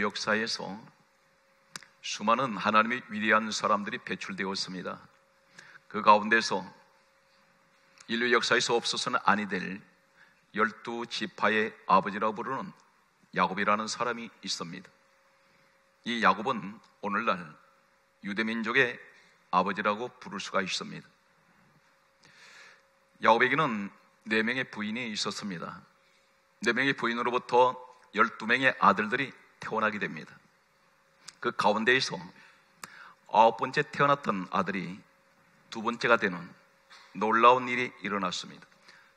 인류 역사에서 수많은 하나님의 위대한 사람들이 배출되었습니다. 그 가운데서 인류 역사에서 없어서는 아니 될 12지파의 아버지라고 부르는 야곱이라는 사람이 있습니다. 이 야곱은 오늘날 유대민족의 아버지라고 부를 수가 있습니다. 야곱에게는 4명의 부인이 있었습니다. 4명의 부인으로부터 12명의 아들들이 태어나게 됩니다. 그 가운데에서 9번째 태어났던 아들이 2번째가 되는 놀라운 일이 일어났습니다.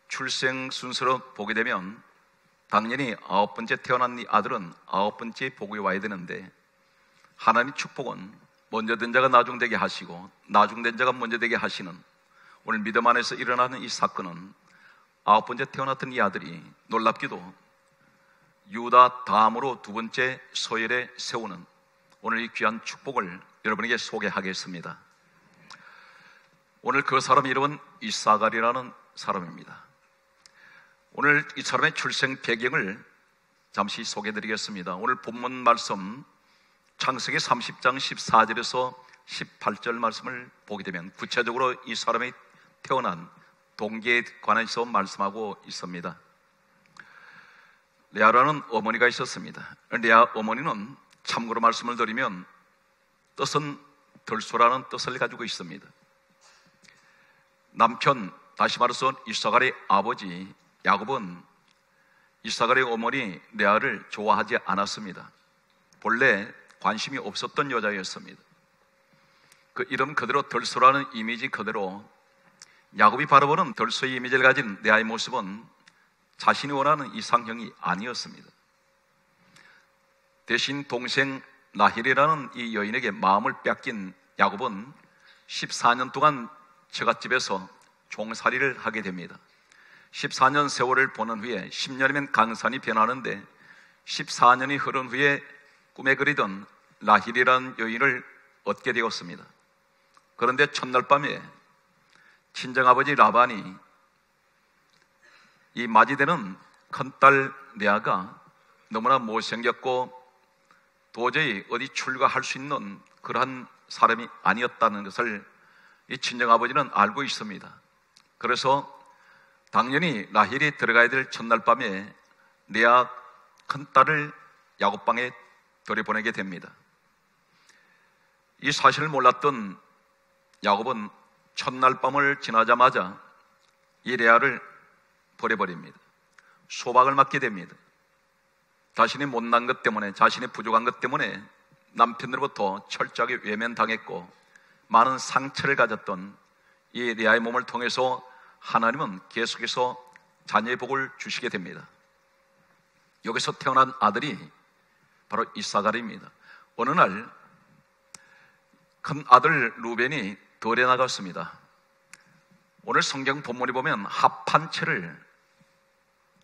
출생 순서로 보게 되면 당연히 9번째 태어난 이 아들은 9번째 복에 와야 되는데, 하나님의 축복은 먼저 된 자가 나중되게 하시고 나중된 자가 먼저 되게 하시는, 오늘 믿음 안에서 일어나는 이 사건은 9번째 태어났던 이 아들이 놀랍게도 유다 다음으로 2번째 소열에 세우는 오늘 이 귀한 축복을 여러분에게 소개하겠습니다. 오늘 그 사람 이름은 이사갈이라는 사람입니다. 오늘 이 사람의 출생 배경을 잠시 소개해드리겠습니다. 오늘 본문 말씀 창세기 30장 14절에서 18절 말씀을 보게 되면 구체적으로 이 사람이 태어난 동기에 관해서 말씀하고 있습니다. 레아라는 어머니가 있었습니다. 레아 어머니는 참고로 말씀을 드리면 뜻은 들소라는 뜻을 가지고 있습니다. 남편, 다시 말해서 이사갈의 아버지 야곱은 이사갈의 어머니 레아를 좋아하지 않았습니다. 본래 관심이 없었던 여자였습니다. 그 이름 그대로 들소라는 이미지 그대로 야곱이 바라보는 들소의 이미지를 가진 레아의 모습은 자신이 원하는 이상형이 아니었습니다. 대신 동생 라헬이라는 이 여인에게 마음을 뺏긴 야곱은 14년 동안 처갓집에서 종살이를 하게 됩니다. 14년 세월을 보낸 후에 10년이면 강산이 변하는데 14년이 흐른 후에 꿈에 그리던 라헬이라는 여인을 얻게 되었습니다. 그런데 첫날 밤에 친정아버지 라반이 이 맞이되는 큰딸 레아가 너무나 못생겼고 도저히 어디 출가할 수 있는 그러한 사람이 아니었다는 것을 이 친정아버지는 알고 있습니다. 그래서 당연히 라헬이 들어가야 될 첫날 밤에 레아 큰딸을 야곱방에 들여보내게 됩니다. 이 사실을 몰랐던 야곱은 첫날 밤을 지나자마자 이 레아를 버려버립니다. 소박을 맞게 됩니다. 자신이 못난 것 때문에, 자신이 부족한 것 때문에 남편으로부터 철저하게 외면당했고 많은 상처를 가졌던 이 레아의 몸을 통해서 하나님은 계속해서 자녀의 복을 주시게 됩니다. 여기서 태어난 아들이 바로 이사갈입니다. 어느 날 큰 아들 루벤이 들에 나갔습니다. 오늘 성경 본문에 보면 합판채를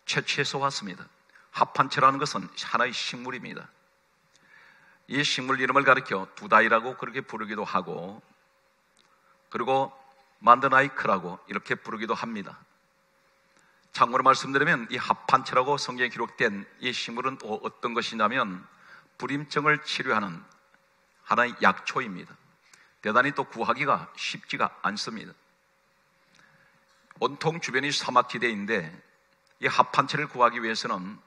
채취해서 왔습니다. 합판채라는 것은 하나의 식물입니다. 이 식물 이름을 가리켜 두다이라고 그렇게 부르기도 하고, 그리고 만드나이크라고 이렇게 부르기도 합니다. 참고로 말씀드리면 이 합판채라고 성경에 기록된 이 식물은 어떤 것이냐면 불임증을 치료하는 하나의 약초입니다. 대단히 또 구하기가 쉽지가 않습니다. 온통 주변이 사막지대인데 이 합판채를 구하기 위해서는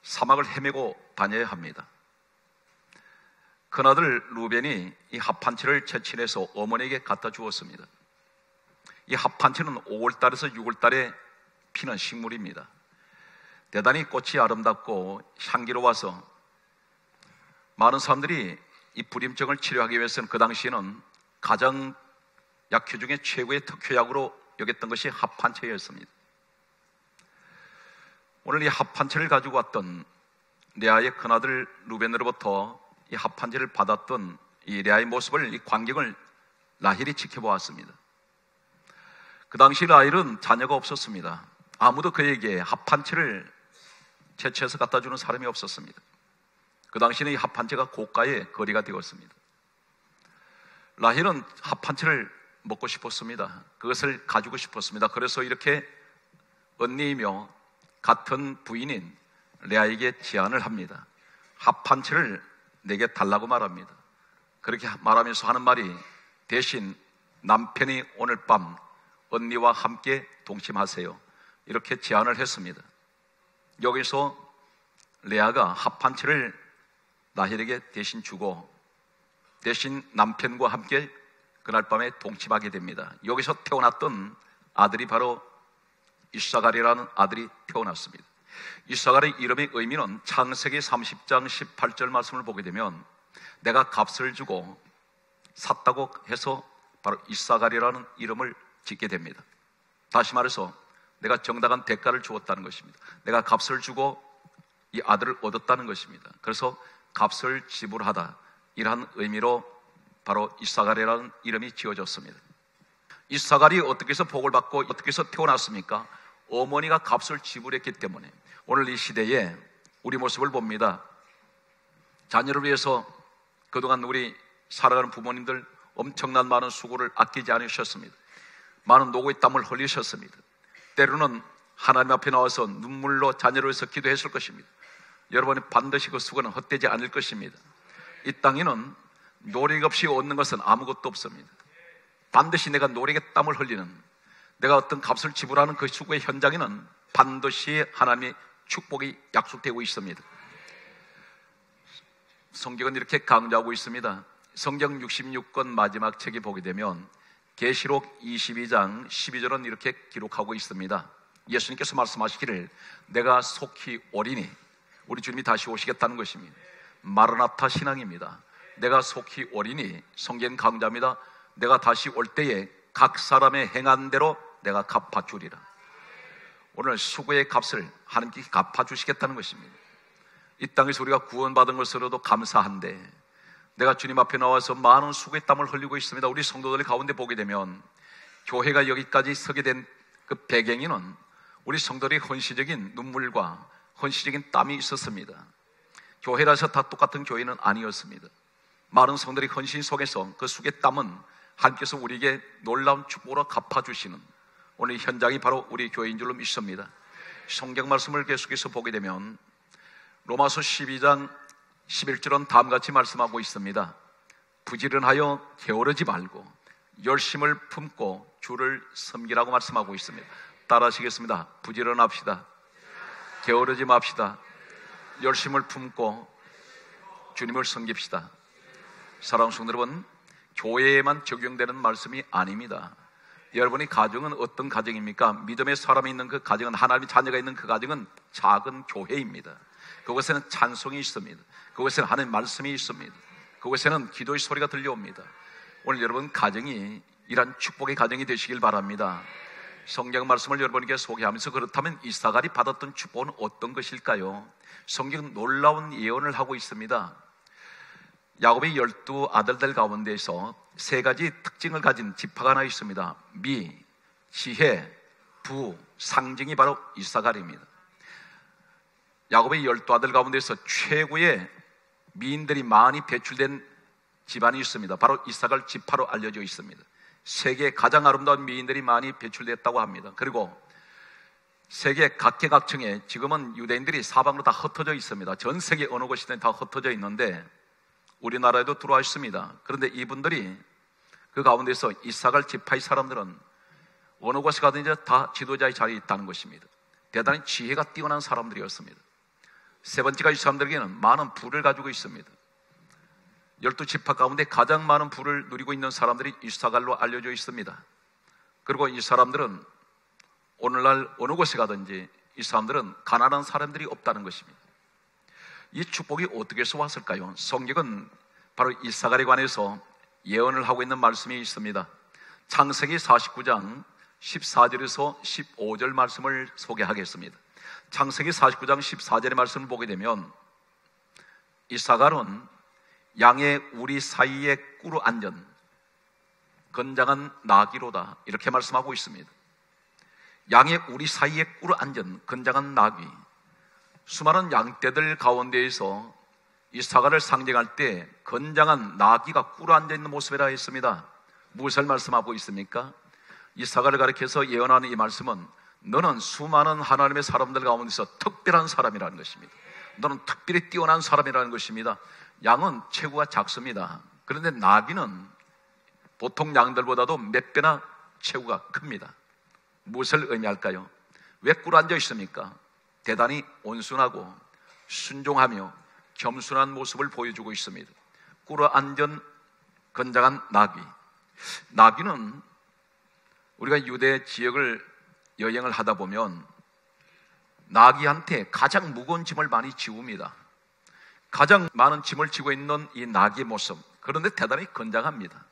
사막을 헤매고 다녀야 합니다. 큰아들 루벤이 이 합판채를 채취해서 어머니에게 갖다 주었습니다. 이 합판채는 5월달에서 6월달에 피는 식물입니다. 대단히 꽃이 아름답고 향기로워서 많은 사람들이 이 불임증을 치료하기 위해서는 그 당시에는 가장 약효 중에 최고의 특효약으로 여겼던 것이 합판채였습니다. 오늘 이 합판채를 가지고 왔던 레아의 큰아들 루벤으로부터 이 합판채를 받았던 이 레아의 모습을, 이 광경을 라헬이 지켜보았습니다. 그 당시 라헬은 자녀가 없었습니다. 아무도 그에게 합판채를 채취해서 갖다 주는 사람이 없었습니다. 그 당시에는 이 합판채가 고가의 거리가 되었습니다. 라헬은 합판채를 먹고 싶었습니다. 그것을 가지고 싶었습니다. 그래서 이렇게 언니이며 같은 부인인 레아에게 제안을 합니다. 합한 채를 내게 달라고 말합니다. 그렇게 말하면서 하는 말이 대신 남편이 오늘 밤 언니와 함께 동침하세요, 이렇게 제안을 했습니다. 여기서 레아가 합한 채를 라헬에게 대신 주고 대신 남편과 함께 그날 밤에 동침하게 됩니다. 여기서 태어났던 아들이 바로 이사갈이라는 아들이 태어났습니다. 이사갈의 이름의 의미는 창세기 30장 18절 말씀을 보게 되면 내가 값을 주고 샀다고 해서 바로 이사갈이라는 이름을 짓게 됩니다. 다시 말해서 내가 정당한 대가를 주었다는 것입니다. 내가 값을 주고 이 아들을 얻었다는 것입니다. 그래서 값을 지불하다, 이러한 의미로 바로 이사갈이라는 이름이 지어졌습니다. 이사갈이 어떻게 해서 복을 받고 어떻게 해서 태어났습니까? 어머니가 값을 지불했기 때문에. 오늘 이 시대에 우리 모습을 봅니다. 자녀를 위해서 그동안 우리 살아가는 부모님들 엄청난 많은 수고를 아끼지 않으셨습니다. 많은 노고의 땀을 흘리셨습니다. 때로는 하나님 앞에 나와서 눈물로 자녀를 위해서 기도했을 것입니다. 여러분이 반드시 그 수고는 헛되지 않을 것입니다. 이 땅에는 노력 없이 얻는 것은 아무것도 없습니다. 반드시 내가 노력의 땀을 흘리는, 내가 어떤 값을 지불하는 그 수고의 현장에는 반드시 하나님의 축복이 약속되고 있습니다. 성경은 이렇게 강조하고 있습니다. 성경 66권 마지막 책에 보게 되면 계시록 22장 12절은 이렇게 기록하고 있습니다. 예수님께서 말씀하시기를 내가 속히 오리니, 우리 주님이 다시 오시겠다는 것입니다. 마르나타 신앙입니다. 내가 속히 오리니, 성경 강조합니다. 내가 다시 올 때에 각 사람의 행한 대로 내가 갚아주리라. 오늘 수고의 값을 하나님께 갚아주시겠다는 것입니다. 이 땅에서 우리가 구원받은 것으로도 감사한데 내가 주님 앞에 나와서 많은 수고의 땀을 흘리고 있습니다. 우리 성도들 가운데 보게 되면 교회가 여기까지 서게 된 그 배경에는 우리 성도들의 헌신적인 눈물과 헌신적인 땀이 있었습니다. 교회라서 다 똑같은 교회는 아니었습니다. 많은 성도들의 헌신 속에서 그 수고의 땀은 하나님께서 우리에게 놀라운 축복으로 갚아주시는 오늘 현장이 바로 우리 교회인 줄로 믿습니다. 성경 말씀을 계속해서 보게 되면 로마서 12장 11절은 다음같이 말씀하고 있습니다. 부지런하여 게으르지 말고 열심을 품고 주를 섬기라고 말씀하고 있습니다. 따라하시겠습니다. 부지런합시다. 게으르지 맙시다. 열심을 품고 주님을 섬깁시다. 사랑하는 성도 여러분, 교회에만 적용되는 말씀이 아닙니다. 여러분의 가정은 어떤 가정입니까? 믿음의 사람이 있는 그 가정은, 하나님의 자녀가 있는 그 가정은 작은 교회입니다. 그곳에는 찬송이 있습니다. 그곳에는 하나님의 말씀이 있습니다. 그곳에는 기도의 소리가 들려옵니다. 오늘 여러분 가정이 이러한 축복의 가정이 되시길 바랍니다. 성경 말씀을 여러분에게 소개하면서, 그렇다면 이사갈이 받았던 축복은 어떤 것일까요? 성경은 놀라운 예언을 하고 있습니다. 야곱의 12 아들들 가운데에서 세 가지 특징을 가진 지파가 하나 있습니다. 미, 지혜, 부, 상징이 바로 이사갈입니다. 야곱의 12 아들 가운데서 최고의 미인들이 많이 배출된 집안이 있습니다. 바로 이사갈 지파로 알려져 있습니다. 세계 가장 아름다운 미인들이 많이 배출됐다고 합니다. 그리고 세계 각계각층에 지금은 유대인들이 사방으로 다 흩어져 있습니다. 전 세계 어느 곳이든 다 흩어져 있는데 우리나라에도 들어와 있습니다. 그런데 이분들이 그 가운데서 이사갈 지파의 사람들은 어느 곳에 가든지 다 지도자의 자리에 있다는 것입니다. 대단히 지혜가 뛰어난 사람들이었습니다. 세 번째가 이 사람들에게는 많은 부를 가지고 있습니다. 12지파 가운데 가장 많은 부를 누리고 있는 사람들이 이사갈로 알려져 있습니다. 그리고 이 사람들은 오늘날 어느 곳에 가든지 이 사람들은 가난한 사람들이 없다는 것입니다. 이 축복이 어떻게 해서 왔을까요? 성경은 바로 이사갈에 관해서 예언을 하고 있는 말씀이 있습니다. 창세기 49장 14절에서 15절 말씀을 소개하겠습니다. 창세기 49장 14절의 말씀을 보게 되면 이사갈은 양의 우리 사이에 꿇어 앉은 건장한 나귀로다, 이렇게 말씀하고 있습니다. 양의 우리 사이에 꿇어 앉은 건장한 나귀. 수많은 양떼들 가운데에서 이사갈을 상징할 때 건장한 나귀가 꿇어 앉아있는 모습이라 했습니다. 무엇을 말씀하고 있습니까? 이사갈을 가리켜서 예언하는 이 말씀은 너는 수많은 하나님의 사람들 가운데서 특별한 사람이라는 것입니다. 너는 특별히 뛰어난 사람이라는 것입니다. 양은 체구가 작습니다. 그런데 나귀는 보통 양들보다도 몇 배나 체구가 큽니다. 무엇을 의미할까요? 왜 꿇어앉아 있습니까? 대단히 온순하고 순종하며 겸손한 모습을 보여주고 있습니다. 꿇어앉은 건장한 나귀. 나귀는 우리가 유대 지역을 여행을 하다 보면 나귀한테 가장 무거운 짐을 많이 지웁니다. 가장 많은 짐을 지고 있는 이 나귀의 모습, 그런데 대단히 건장합니다.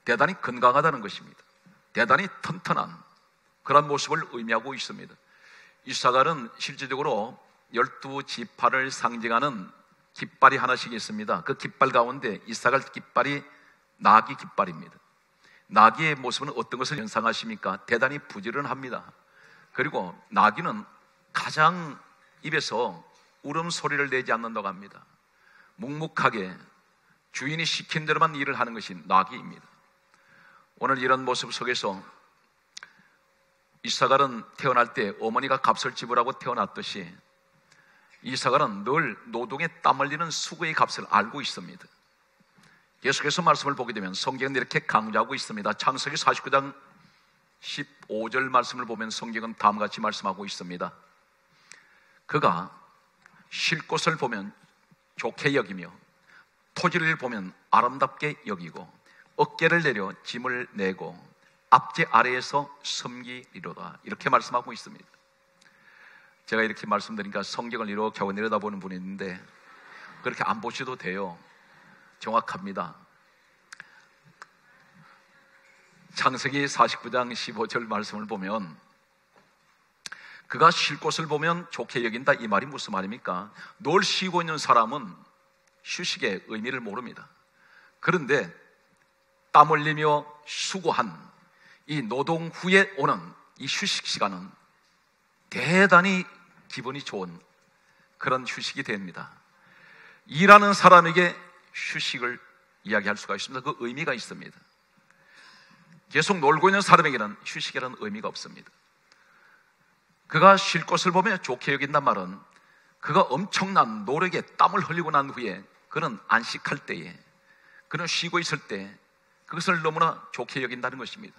대단히 건강하다는 것입니다. 대단히 튼튼한 그런 모습을 의미하고 있습니다. 이사갈은 실질적으로 12지파를 상징하는 깃발이 하나씩 있습니다. 그 깃발 가운데 이사갈 깃발이 나귀 깃발입니다. 나귀의 모습은 어떤 것을 연상하십니까? 대단히 부지런합니다. 그리고 나귀는 가장 입에서 울음소리를 내지 않는다고 합니다. 묵묵하게 주인이 시킨 대로만 일을 하는 것이 나귀입니다. 오늘 이런 모습 속에서 이사갈은 태어날 때 어머니가 값을 지불하고 태어났듯이 이사갈은 늘 노동에 땀 흘리는 수고의 값을 알고 있습니다. 계속해서 말씀을 보게 되면 성경은 이렇게 강조하고 있습니다. 창세기 49장 15절 말씀을 보면 성경은 다음과 같이 말씀하고 있습니다. 그가 쉴 곳을 보면 좋게 여기며 토지를 보면 아름답게 여기고 어깨를 내려 짐을 내고 앞제 아래에서 섬기리로다. 이렇게 말씀하고 있습니다. 제가 이렇게 말씀드리니까 성경을 이렇게 하고 내려다보는 분이 있는데 그렇게 안 보셔도 돼요. 정확합니다. 창세기 49장 15절 말씀을 보면 그가 쉴 곳을 보면 좋게 여긴다, 이 말이 무슨 말입니까? 늘 쉬고 있는 사람은 휴식의 의미를 모릅니다. 그런데 땀 흘리며 수고한 이 노동 후에 오는 이 휴식 시간은 대단히 기분이 좋은 그런 휴식이 됩니다. 일하는 사람에게 휴식을 이야기할 수가 있습니다. 그 의미가 있습니다. 계속 놀고 있는 사람에게는 휴식이라는 의미가 없습니다. 그가 쉴 곳을 보며 좋게 여긴단 말은 그가 엄청난 노력에 땀을 흘리고 난 후에 그는 안식할 때에, 그는 쉬고 있을 때 그것을 너무나 좋게 여긴다는 것입니다.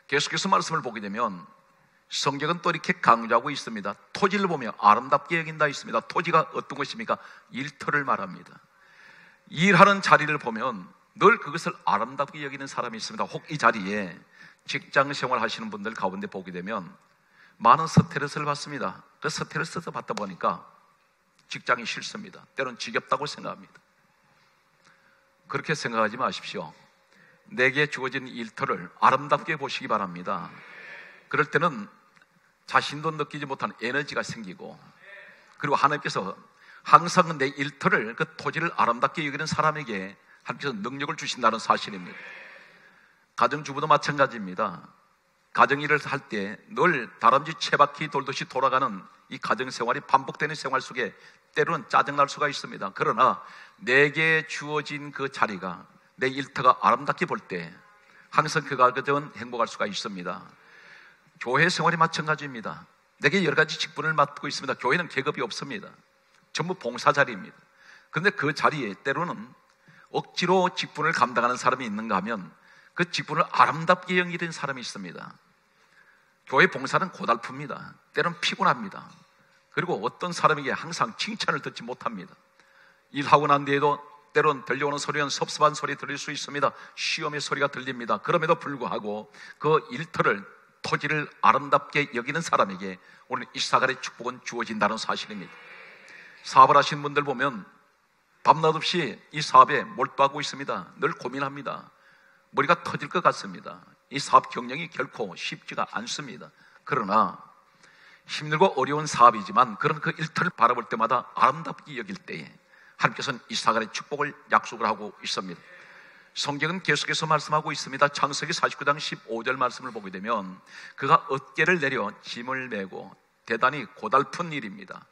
계속해서 말씀을 보게 되면 성경은 또 이렇게 강조하고 있습니다. 토지를 보며 아름답게 여긴다 있습니다. 토지가 어떤 것입니까? 일터를 말합니다. 일하는 자리를 보면 늘 그것을 아름답게 여기는 사람이 있습니다. 혹 이 자리에 직장 생활 하시는 분들 가운데 보게 되면 많은 스트레스를 받습니다. 그 스트레스를 받다 보니까 직장이 싫습니다. 때로는 지겹다고 생각합니다. 그렇게 생각하지 마십시오. 내게 주어진 일터를 아름답게 보시기 바랍니다. 그럴 때는 자신도 느끼지 못한 에너지가 생기고, 그리고 하나님께서 항상 내 일터를, 그 토지를 아름답게 여기는 사람에게 하나님께서 능력을 주신다는 사실입니다. 가정주부도 마찬가지입니다. 가정일을 할 때 늘 다람쥐 채바퀴 돌듯이 돌아가는 이 가정생활이 반복되는 생활 속에 때로는 짜증날 수가 있습니다. 그러나 내게 주어진 그 자리가, 내 일터가 아름답게 볼 때 항상 그 가정은 행복할 수가 있습니다. 교회 생활이 마찬가지입니다. 내게 여러 가지 직분을 맡고 있습니다. 교회는 계급이 없습니다. 전부 봉사 자리입니다. 그런데 그 자리에 때로는 억지로 직분을 감당하는 사람이 있는가 하면 그 직분을 아름답게 연기된 사람이 있습니다. 교회 봉사는 고달픕니다. 때로는 피곤합니다. 그리고 어떤 사람에게 항상 칭찬을 듣지 못합니다. 일하고 난 뒤에도 때로는 들려오는 소리는 섭섭한 소리 들릴 수 있습니다. 시험의 소리가 들립니다. 그럼에도 불구하고 그 일터를, 토지를 아름답게 여기는 사람에게 오늘 이사갈의 축복은 주어진다는 사실입니다. 사업을 하시는 분들 보면 밤낮 없이 이 사업에 몰두하고 있습니다. 늘 고민합니다. 머리가 터질 것 같습니다. 이 사업 경영이 결코 쉽지가 않습니다. 그러나 힘들고 어려운 사업이지만 그런 그 일터를 바라볼 때마다 아름답게 여길 때에 하나님께서는 이사갈의 축복을 약속을 하고 있습니다. 성경은 계속해서 말씀하고 있습니다. 창세기 49장 15절 말씀을 보게 되면 그가 어깨를 내려 짐을 메고, 대단히 고달픈 일입니다.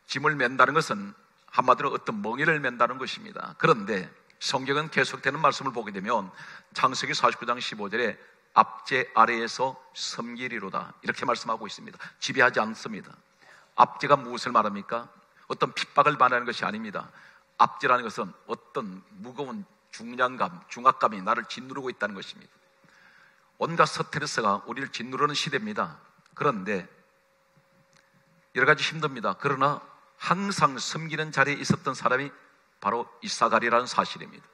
짐을 맨다는 것은 한마디로 어떤 멍에를 맨다는 것입니다. 그런데 성경은 계속되는 말씀을 보게 되면 창세기 49장 15절에 앞제 아래에서 섬기리로다, 이렇게 말씀하고 있습니다. 지배하지 않습니다. 앞제가 무엇을 말합니까? 어떤 핍박을 말하는 것이 아닙니다. 압제라는 것은 어떤 무거운 중량감, 중압감이 나를 짓누르고 있다는 것입니다. 온갖 스트레스가 우리를 짓누르는 시대입니다. 그런데 여러 가지 힘듭니다. 그러나 항상 섬기는 자리에 있었던 사람이 바로 이사갈이라는 사실입니다.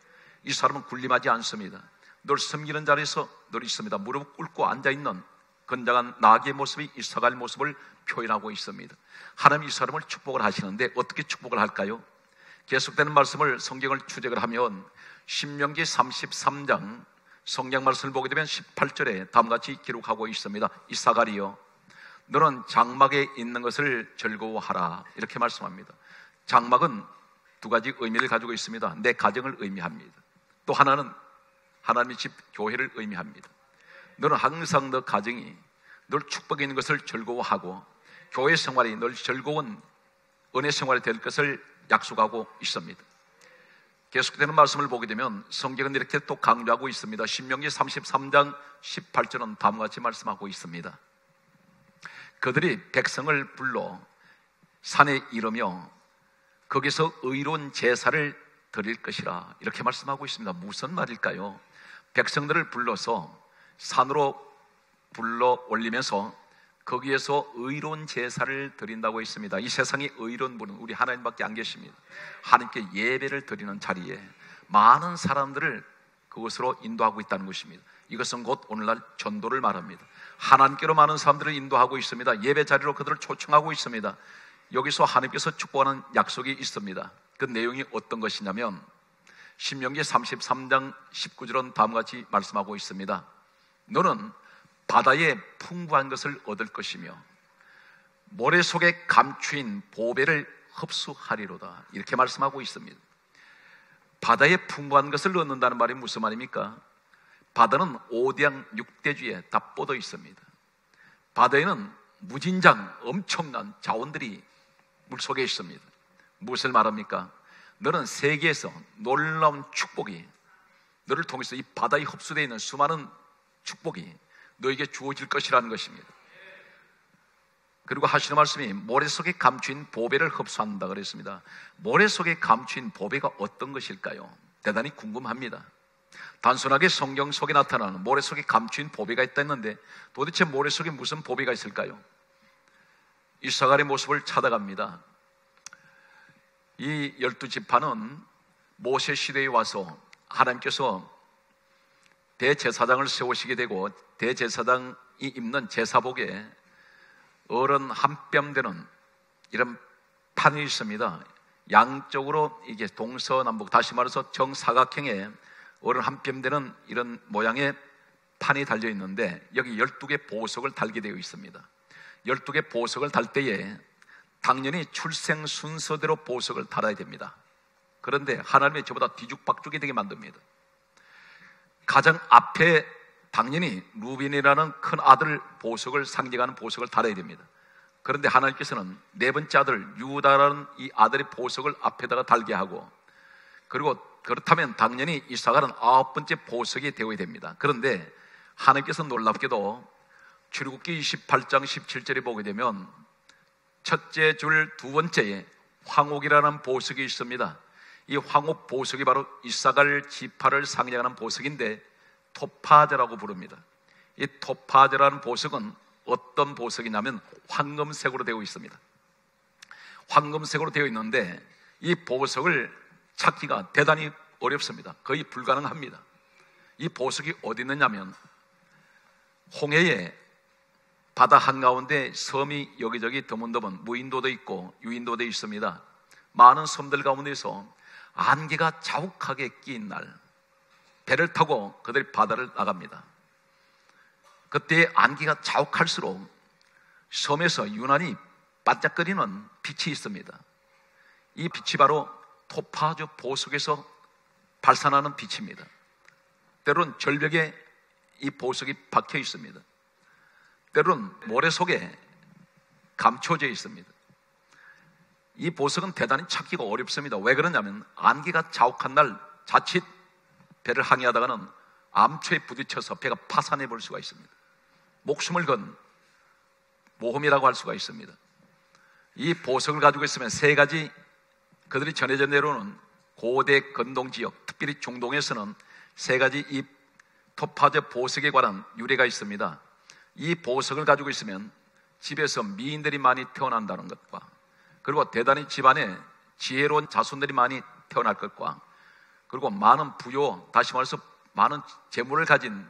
이 사람은 군림하지 않습니다. 늘 섬기는 자리에서 늘 있습니다. 무릎 꿇고 앉아있는 건장한 나귀의 모습이 이사갈 모습을 표현하고 있습니다. 하나님 이 사람을 축복을 하시는데 어떻게 축복을 할까요? 계속되는 말씀을 성경을 추적을 하면 신명기 33장 성경 말씀을 보게 되면 18절에 다음과 같이 기록하고 있습니다. 이사갈이여 너는 장막에 있는 것을 즐거워하라 이렇게 말씀합니다. 장막은 두 가지 의미를 가지고 있습니다. 내 가정을 의미합니다. 또 하나는 하나님의 집 교회를 의미합니다. 너는 항상 너 가정이 늘 축복이 있는 것을 즐거워하고 교회 생활이 늘 즐거운 은혜 생활이 될 것을 약속하고 있습니다. 계속되는 말씀을 보게 되면 성경은 이렇게 또 강조하고 있습니다. 신명기 33장 18절은 다음과 같이 말씀하고 있습니다. 그들이 백성을 불러 산에 이르며 거기서 의로운 제사를 드릴 것이라 이렇게 말씀하고 있습니다. 무슨 말일까요? 백성들을 불러서 산으로 불러 올리면서 거기에서 의로운 제사를 드린다고 했습니다. 이 세상에 의로운 분은 우리 하나님밖에 안 계십니다. 하나님께 예배를 드리는 자리에 많은 사람들을 그것으로 인도하고 있다는 것입니다. 이것은 곧 오늘날 전도를 말합니다. 하나님께로 많은 사람들을 인도하고 있습니다. 예배 자리로 그들을 초청하고 있습니다. 여기서 하나님께서 축복하는 약속이 있습니다. 그 내용이 어떤 것이냐면 신명기 33장 19절은 다음과 같이 말씀하고 있습니다. 너는 바다에 풍부한 것을 얻을 것이며 모래 속에 감추인 보배를 흡수하리로다 이렇게 말씀하고 있습니다. 바다에 풍부한 것을 얻는다는 말이 무슨 말입니까? 바다는 5대양 6대주에 다 뻗어 있습니다. 바다에는 무진장 엄청난 자원들이 물속에 있습니다. 무엇을 말합니까? 너는 세계에서 놀라운 축복이 너를 통해서 이 바다에 흡수되어 있는 수많은 축복이 너에게 주어질 것이라는 것입니다. 그리고 하시는 말씀이 모래 속에 감추인 보배를 흡수한다 그랬습니다. 모래 속에 감추인 보배가 어떤 것일까요? 대단히 궁금합니다. 단순하게 성경 속에 나타나는 모래 속에 감추인 보배가 있다 했는데 도대체 모래 속에 무슨 보배가 있을까요? 이사갈의 모습을 찾아갑니다. 이 12지파는 모세 시대에 와서 하나님께서 대제사장을 세우시게 되고 대제사장이 입는 제사복에 어른 한 뼘 되는 이런 판이 있습니다. 양쪽으로 이게 동서남북 다시 말해서 정사각형의 어른 한 뼘 되는 이런 모양의 판이 달려 있는데 여기 12개 보석을 달게 되어 있습니다. 12개 보석을 달 때에 당연히 출생 순서대로 보석을 달아야 됩니다. 그런데 하나님이 저보다 뒤죽박죽이 되게 만듭니다. 가장 앞에 당연히 루빈이라는 큰 아들 보석을 상징하는 보석을 달아야 됩니다. 그런데 하나님께서는 네 번째 아들 유다라는 이 아들의 보석을 앞에다가 달게 하고 그리고 그렇다면 당연히 이사갈은 9번째 보석이 되어야 됩니다. 그런데 하나님께서 놀랍게도 출애굽기 28장 17절에 보게 되면 첫째 줄 두 번째에 황옥이라는 보석이 있습니다. 이 황옥 보석이 바로 이사갈 지파를 상징하는 보석인데 토파제라고 부릅니다. 이 토파제라는 보석은 어떤 보석이냐면 황금색으로 되어 있습니다. 황금색으로 되어 있는데 이 보석을 찾기가 대단히 어렵습니다. 거의 불가능합니다. 이 보석이 어디 있느냐면 홍해에 바다 한가운데 섬이 여기저기 드문드문 무인도도 있고 유인도도 있습니다. 많은 섬들 가운데서 안개가 자욱하게 끼인 날 배를 타고 그들이 바다를 나갑니다. 그때 안개가 자욱할수록 섬에서 유난히 반짝거리는 빛이 있습니다. 이 빛이 바로 토파즈 보석에서 발산하는 빛입니다. 때로는 절벽에 이 보석이 박혀 있습니다. 때로는 모래 속에 감춰져 있습니다. 이 보석은 대단히 찾기가 어렵습니다. 왜 그러냐면 안개가 자욱한 날 자칫 배를 항해하다가는 암초에 부딪혀서 배가 파산해 볼 수가 있습니다. 목숨을 건 모험이라고 할 수가 있습니다. 이 보석을 가지고 있으면 세 가지, 그들이 전해져 내려오는 고대 건동 지역, 특별히 중동에서는 세 가지 이 토파즈 보석에 관한 유래가 있습니다. 이 보석을 가지고 있으면 집에서 미인들이 많이 태어난다는 것과, 그리고 대단히 집안에 지혜로운 자손들이 많이 태어날 것과, 그리고 많은 부요, 다시 말해서 많은 재물을 가진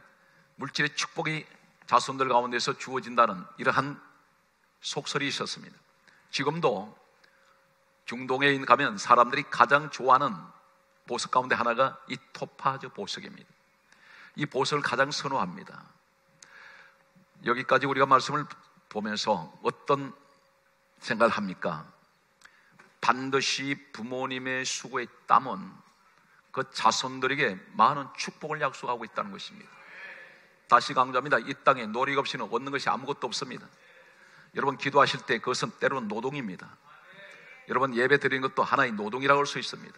물질의 축복이 자손들 가운데서 주어진다는 이러한 속설이 있었습니다. 지금도 중동에 가면 사람들이 가장 좋아하는 보석 가운데 하나가 이 토파즈 보석입니다. 이 보석을 가장 선호합니다. 여기까지 우리가 말씀을 보면서 어떤 생각을 합니까? 반드시 부모님의 수고의 땀은 그 자손들에게 많은 축복을 약속하고 있다는 것입니다. 다시 강조합니다. 이 땅에 노력 없이는 얻는 것이 아무것도 없습니다. 여러분 기도하실 때 그것은 때로는 노동입니다. 여러분 예배 드리는 것도 하나의 노동이라고 할 수 있습니다.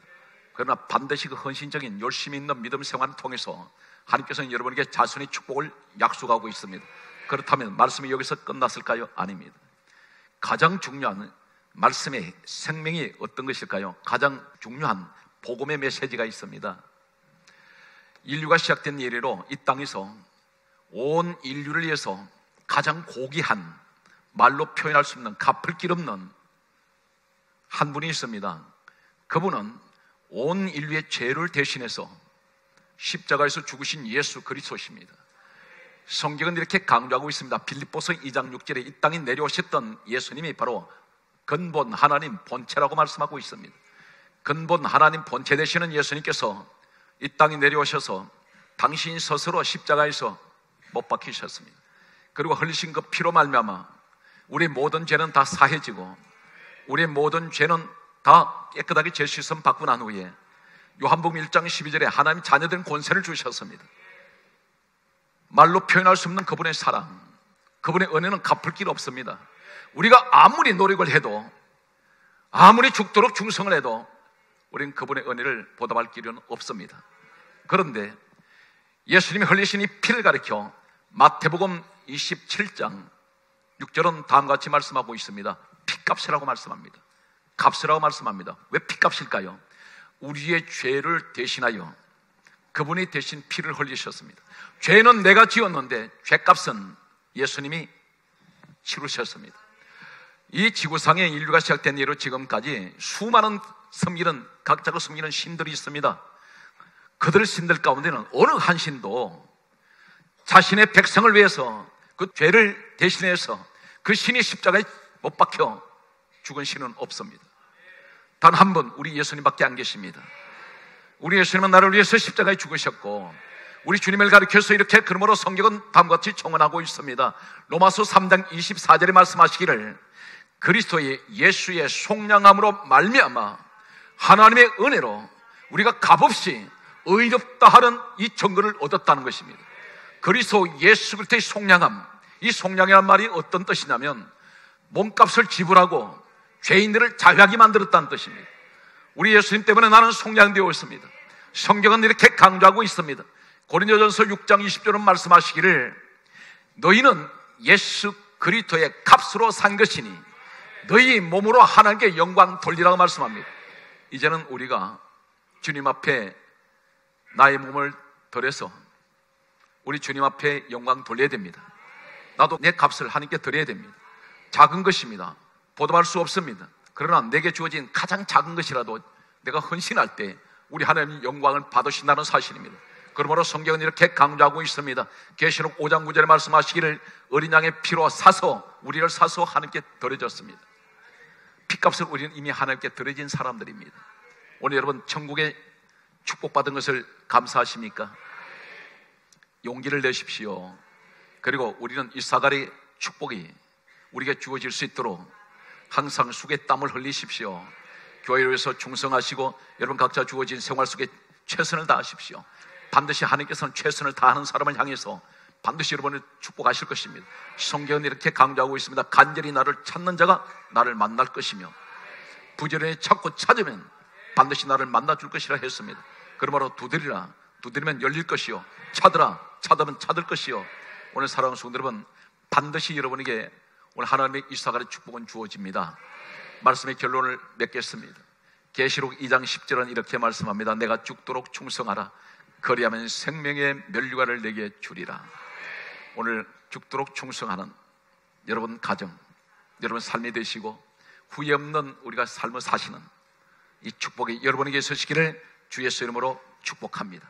그러나 반드시 그 헌신적인 열심히 있는 믿음 생활을 통해서 하나님께서는 여러분에게 자손의 축복을 약속하고 있습니다. 그렇다면 말씀이 여기서 끝났을까요? 아닙니다. 가장 중요한 말씀의 생명이 어떤 것일까요? 가장 중요한 복음의 메시지가 있습니다. 인류가 시작된 이래로 이 땅에서 온 인류를 위해서 가장 고귀한, 말로 표현할 수 없는, 갚을 길 없는 한 분이 있습니다. 그분은 온 인류의 죄를 대신해서 십자가에서 죽으신 예수 그리스도십니다. 성경은 이렇게 강조하고 있습니다. 빌립보서 2장 6절에 이 땅에 내려오셨던 예수님이 바로 근본 하나님 본체라고 말씀하고 있습니다. 근본 하나님 본체 되시는 예수님께서 이 땅에 내려오셔서 당신 스스로 십자가에서 못 박히셨습니다. 그리고 흘리신 그 피로 말미암아 우리 모든 죄는 다 사해지고 우리의 모든 죄는 다 깨끗하게 죄 씻음 받고 난 후에 요한복음 1장 12절에 하나님 자녀된 권세를 주셨습니다. 말로 표현할 수 없는 그분의 사랑, 그분의 은혜는 갚을 길 없습니다. 우리가 아무리 노력을 해도, 아무리 죽도록 충성을 해도 우리는 그분의 은혜를 보답할 길은 없습니다. 그런데 예수님이 흘리신 이 피를 가리켜 마태복음 27장 6절은 다음과 같이 말씀하고 있습니다. 피값이라고 말씀합니다. 값이라고 말씀합니다. 왜 피값일까요? 우리의 죄를 대신하여 그분이 대신 피를 흘리셨습니다. 죄는 내가 지었는데 죄값은 예수님이 치르셨습니다. 이 지구상의 인류가 시작된 이후로 지금까지 수많은 섬기는, 각자가 섬기는 신들이 있습니다. 그들 신들 가운데는 어느 한 신도 자신의 백성을 위해서 그 죄를 대신해서 그 신이 십자가에 못 박혀 죽은 신은 없습니다. 단 한 분, 우리 예수님밖에 안 계십니다. 우리 예수님은 나를 위해서 십자가에 죽으셨고 우리 주님을 가리켜서 이렇게, 그러므로 성경은 다음과 같이 청언하고 있습니다. 로마서 3장 24절에 말씀하시기를 그리스도의 예수의 속량함으로 말미암아 하나님의 은혜로 우리가 값없이 의롭다 하는 이 증거를 얻었다는 것입니다. 그리스도 예수 그리스도의 속량함, 이 속량이란 말이 어떤 뜻이냐면 몸값을 지불하고 죄인들을 자유하게 만들었다는 뜻입니다. 우리 예수님 때문에 나는 속량되어 있습니다. 성경은 이렇게 강조하고 있습니다. 고린도전서 6장 20절은 말씀하시기를 너희는 예수 그리스도의 값으로 산 것이니 너희 몸으로 하나님께 영광 돌리라고 말씀합니다. 이제는 우리가 주님 앞에 나의 몸을 드려서 우리 주님 앞에 영광 돌려야 됩니다. 나도 내 값을 하나님께 드려야 됩니다. 작은 것입니다. 보답할 수 없습니다. 그러나 내게 주어진 가장 작은 것이라도 내가 헌신할 때 우리 하나님 영광을 받으신다는 사실입니다. 그러므로 성경은 이렇게 강조하고 있습니다. 계시록 5장 9절에 말씀하시기를 어린 양의 피로 사서, 우리를 사서 하나님께 드려졌습니다. 피값을 우리는 이미 하나님께 드려진 사람들입니다. 오늘 여러분 천국에 축복받은 것을 감사하십니까? 용기를 내십시오. 그리고 우리는 이사갈의 축복이 우리에게 주어질 수 있도록 항상 수고의 땀을 흘리십시오. 교회를 위해서 충성하시고 여러분 각자 주어진 생활 속에 최선을 다하십시오. 반드시 하나님께서는 최선을 다하는 사람을 향해서 반드시 여러분을 축복하실 것입니다. 성경은 이렇게 강조하고 있습니다. 간절히 나를 찾는 자가 나를 만날 것이며 부지런히 찾고 찾으면 반드시 나를 만나줄 것이라 했습니다. 그러므로 두드리라, 두드리면 열릴 것이요, 찾으라, 찾으면 찾을 것이요. 오늘 사랑하는 성도 여러분, 반드시 여러분에게 오늘 하나님의 이사가의 축복은 주어집니다. 말씀의 결론을 맺겠습니다. 계시록 2장 10절은 이렇게 말씀합니다. 내가 죽도록 충성하라. 그리하면 생명의 면류관을 내게 주리라. 오늘 죽도록 충성하는 여러분 가정, 여러분 삶이 되시고 후회 없는 우리가 삶을 사시는 이 축복이 여러분에게 있으시기를 주 예수 이름으로 축복합니다.